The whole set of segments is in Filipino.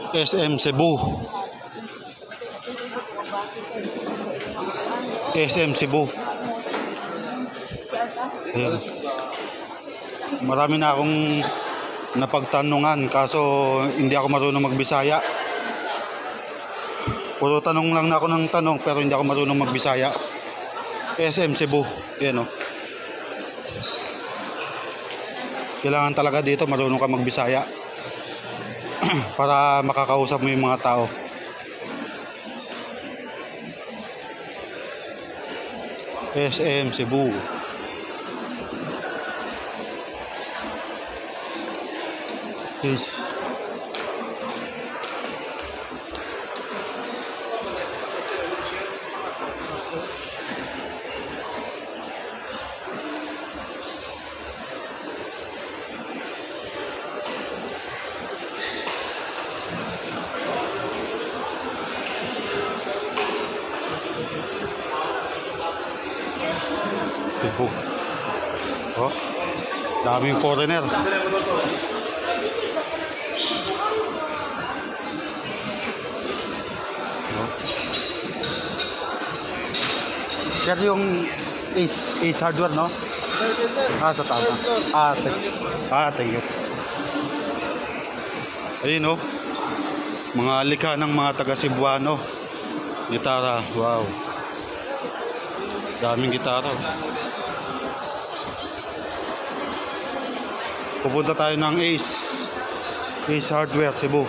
SM Cebu. SM Cebu. Ayan. Marami na akong napagtanungan kaso hindi ako marunong magbisaya. Puro tanong lang na ako ng tanong pero hindi ako marunong magbisaya. SM Cebu. Ayan o. Kailangan talaga dito marunong ka magbisaya para makakausap mo yung mga tao. SM Cebu. Yes. Cebu. Oh, daming foreigner. Sir, yung Ace Hardware, no? Sa tama. Thank you. Ayun, no? Mga likha ng mga taga Cebuano. Gitara, wow. Daming gitara. Pupunta tayo ng Ace Hardware, Cebu.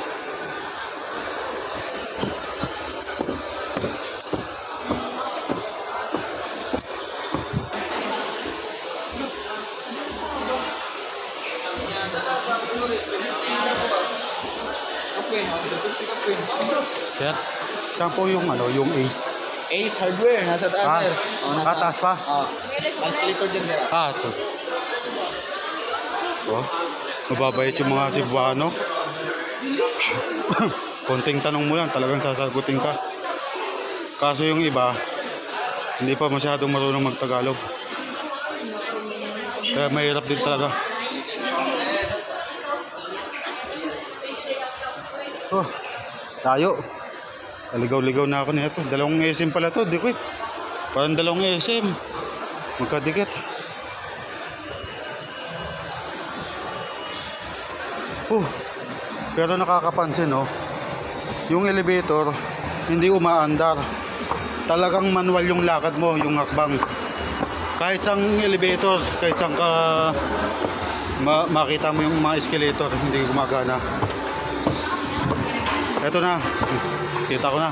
Sir, saan po yung yung Ace? Ace Hardware, nasa taas, sir. Taas pa? Escalator dyan, sir. Ito. Oh, mababait yung mga Cebuano. Konting tanong mo lang, talagang sasagutin ka. Kaso yung iba, hindi pa masyadong marunong magtagalog. Kaya mahirap din talaga. Oh, tayo. Ligaw-ligaw na ako nito. Dalawang SM pala to, di ko. Parang dalawang SM. Magkadikit. Pero nakakapansin, no? Yung elevator, hindi umaandar. Talagang manual yung lakad mo, yung hakbang. Kahit sang elevator, kahit sang ka makita mo yung mga escalator, hindi gumagana. Eto na, kita ko na.